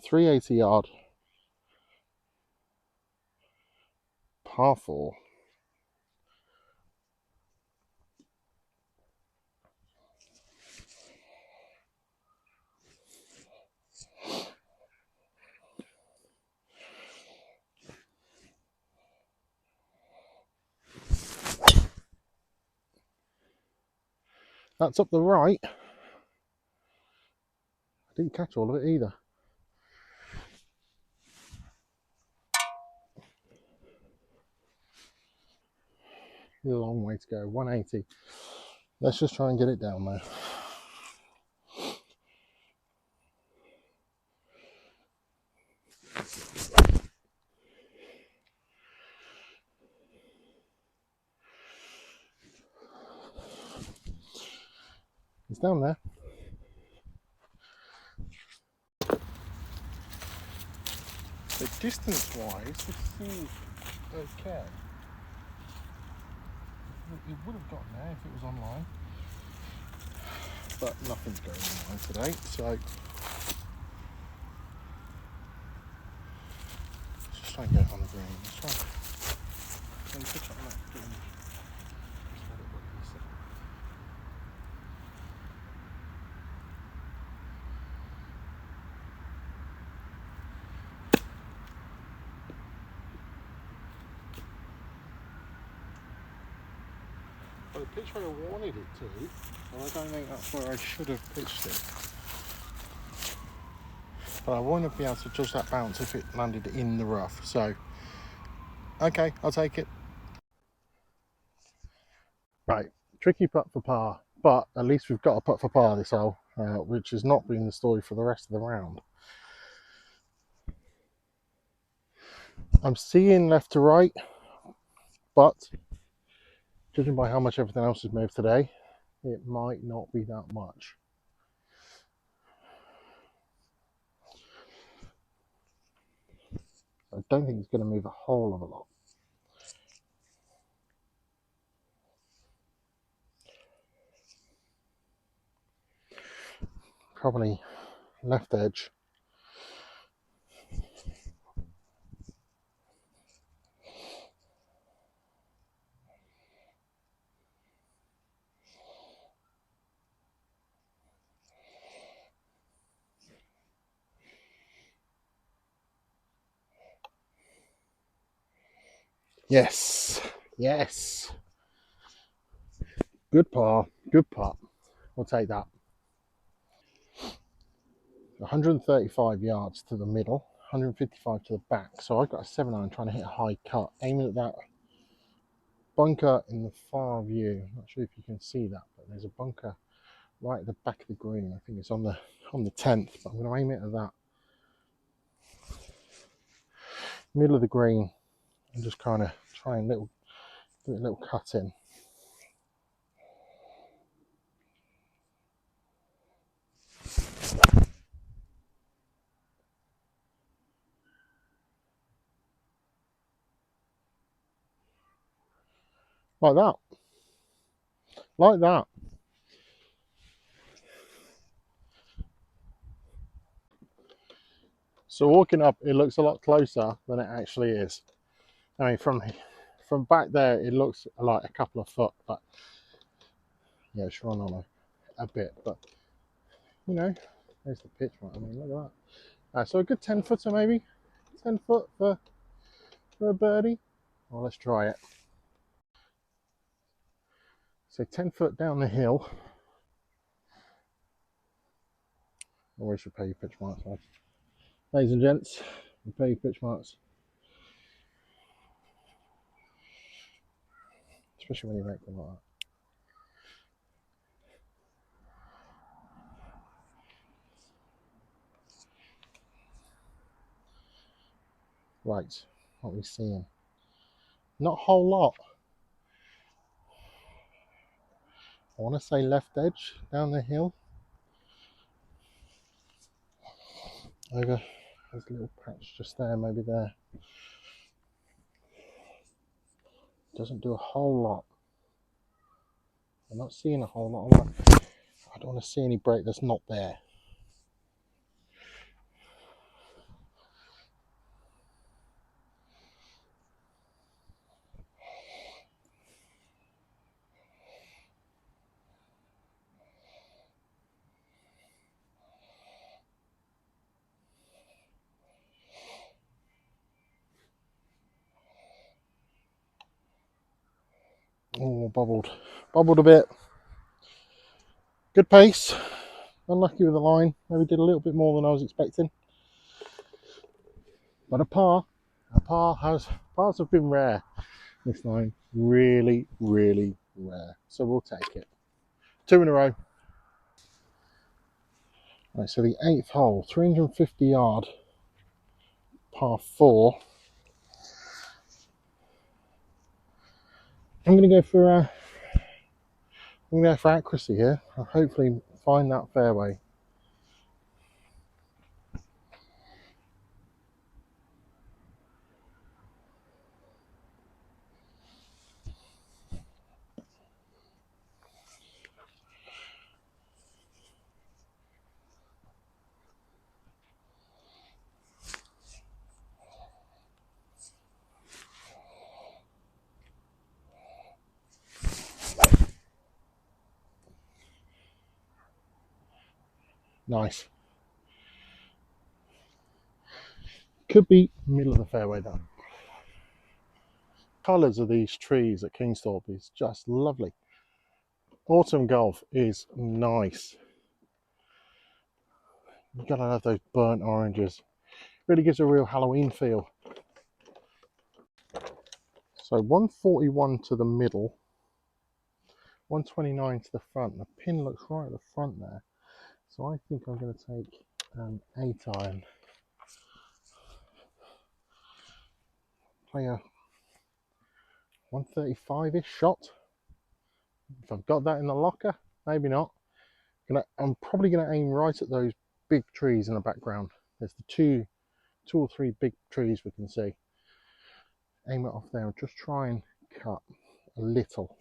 380 yard par 4. That's up the right. I didn't catch all of it either. There's a long way to go. 180. Let's just try and get it down there. It's down there. But distance-wise, this seems okay. It would have gotten there if it was online, but nothing's going online today, so let's just try and get it on the green. Let's try and pitch it on that green. Just let it look easy. Well, the pitch where I wanted it to, and I don't think that's where I should have pitched it. But I wouldn't be able to judge that bounce if it landed in the rough. So, okay, I'll take it. Right, tricky putt for par, but at least we've got a putt for par this hole, which has not been the story for the rest of the round. I'm seeing left to right, but judging by how much everything else has moved today, it might not be that much. I don't think it's going to move a whole of a lot. Probably left edge. Yes, yes. Good par, good putt. We'll take that. 135 yards to the middle, 155 to the back. So I've got a 7-iron trying to hit a high cut, aiming at that bunker in the far view. I'm not sure if you can see that, but there's a bunker right at the back of the green. I think it's on the 10th, but I'm going to aim it at that middle of the green and just kind of try and do a little cut in. Like that. Like that. So walking up, it looks a lot closer than it actually is. I mean, from back there, it looks like a couple of foot, but yeah, it's run on a bit. But you know, there's the pitch mark. I mean, look at that. So a good 10 footer maybe, 10 foot for a birdie. Well, let's try it. So 10 foot down the hill. Always repair your pitch marks, lads. Ladies and gents, repair your pitch marks. Especially when you make them like that. Right, what are we seeing? Not a whole lot. I want to say left edge down the hill. Over, there's a little patch just there, maybe there. Doesn't do a whole lot. I'm not seeing a whole lot. I don't want to see any break that's not there. Oh, bubbled a bit. Good pace. Unlucky with the line. Maybe did a little bit more than I was expecting. But pars have been rare this line. Really, really rare. So we'll take it. 2 in a row. Right, so the 8th hole, 350 yard, par 4. I'm going to go for accuracy here. I'll hopefully find that fairway. Nice. Could be middle of the fairway though. Colours of these trees at Kingsthorpe is just lovely. Autumn golf is nice. You've got to have those burnt oranges. Really gives a real Halloween feel. So 141 to the middle, 129 to the front. The pin looks right at the front there. So I think I'm going to take an 8-iron. Play a 135-ish shot. If I've got that in the locker, maybe not. I'm probably going to aim right at those big trees in the background. There's the two or three big trees we can see. Aim it off there and just try and cut a little.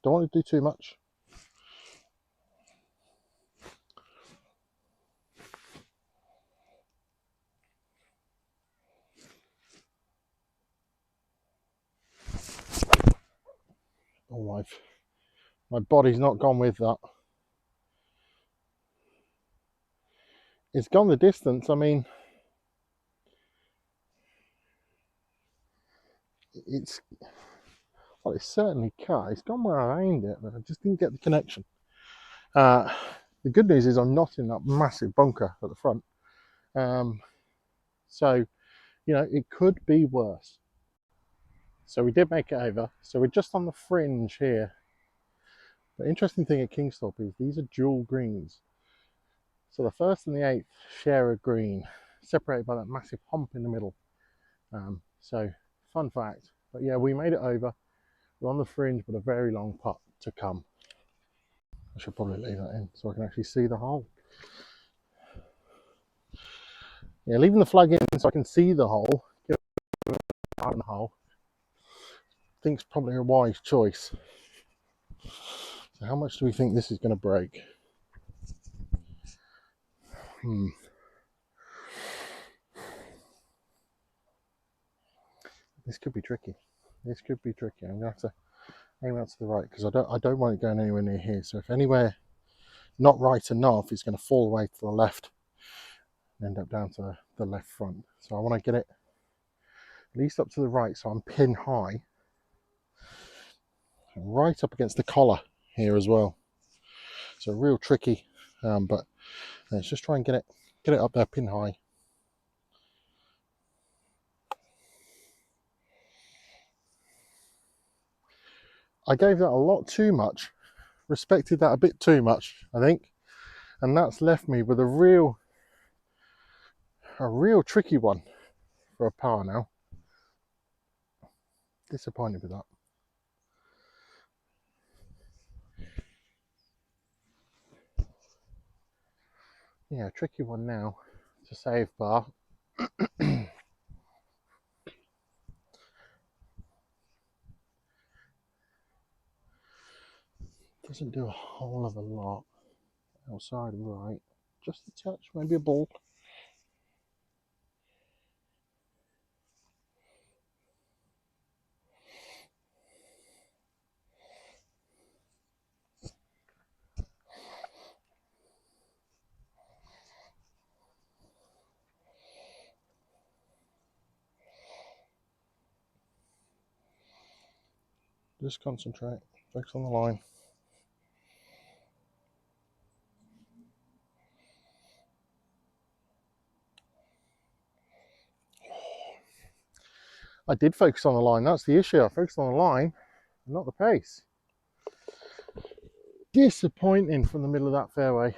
Don't want to do too much. Oh, my body's not gone with that. It's gone the distance. I mean, it's certainly cut. It's gone where I aimed it, but I just didn't get the connection. The good news is I'm not in that massive bunker at the front. So, you know, it could be worse. So we did make it over. So we're just on the fringe here. The interesting thing at Kingsthorpe is these are dual greens. So the 1st and the 8th share a green, separated by that massive hump in the middle. So fun fact. But yeah, we made it over. We're on the fringe, but a very long putt to come. I should probably leave that in so I can actually see the hole. Yeah, leaving the flag in so I can see the hole, out in the hole, I think it's probably a wise choice. So how much do we think this is going to break? This could be tricky. This could be tricky. I'm going to have to aim out to the right because I don't want it going anywhere near here. So if anywhere not right enough, it's going to fall away to the left and end up down to the left front. So I want to get it at least up to the right so I'm pin high. Right up against the collar here as well. So real tricky, but let's just try and get it up there pin high. I gave that a lot too much, respected that a bit too much, I think, and that's left me with a real tricky one for a par now. Disappointed with that. Yeah, tricky one now to save par. Doesn't do a whole of a lot outside of right. Just a touch, maybe a ball. Just concentrate. Focus on the line. I did focus on the line. That's the issue. I focused on the line, not the pace. Disappointing from the middle of that fairway.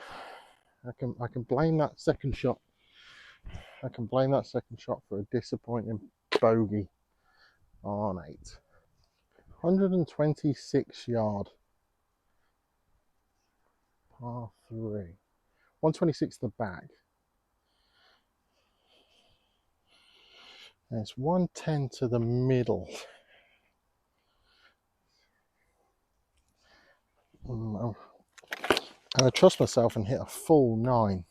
I can blame that second shot. I can blame that second shot for a disappointing bogey on 8. 126 yard. Par 3. 126 the back. And it's 110 to the middle. And I trust myself and hit a full 9.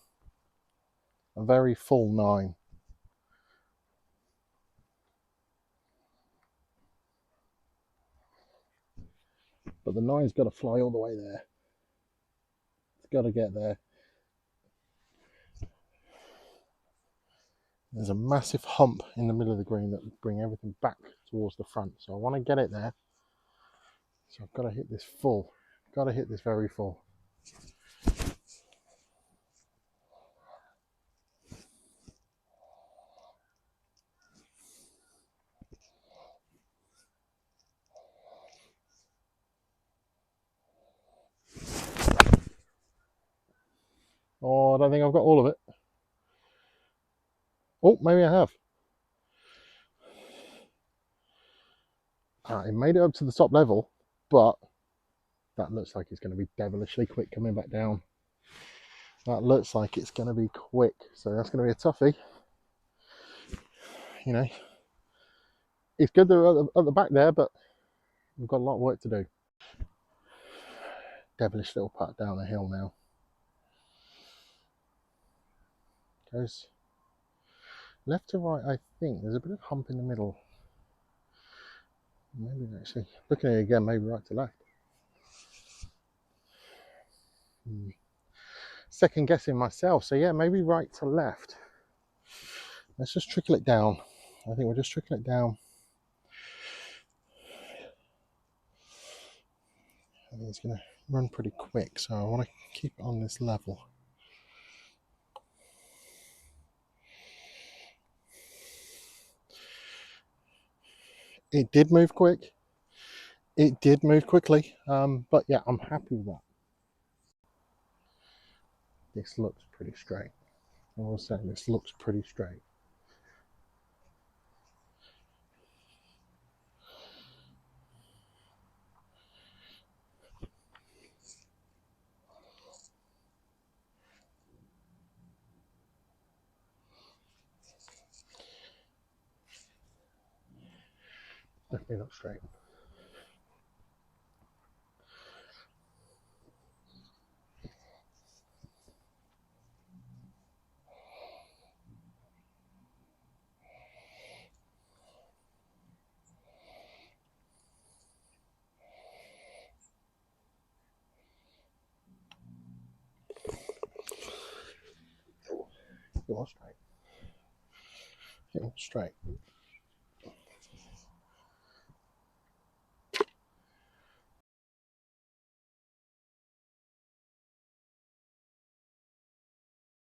A very full 9. But the 9's got to fly all the way there. It's got to get there. There's a massive hump in the middle of the green that will bring everything back towards the front. So I want to get it there. So I've got to hit this full. Got to hit this very full. Oh, I don't think I've got all of it. Oh, maybe I have. It made it up to the top level, but that looks like it's going to be devilishly quick coming back down. That looks like it's going to be quick, so that's going to be a toughie. You know, it's good they're at the back there, but we've got a lot of work to do. Devilish little putt down the hill now. Goes left to right, I think. There's a bit of hump in the middle. Maybe actually, looking at it again, maybe right to left. Second guessing myself, so yeah, maybe right to left. Let's just trickle it down. I think we'll just trickle it down. I think it's going to run pretty quick, so I want to keep it on this level. It did move quick. It did move quickly, but yeah, I'm happy with that. This looks pretty straight. I will say this looks pretty straight. Definitely not straight. It was straight. It was straight.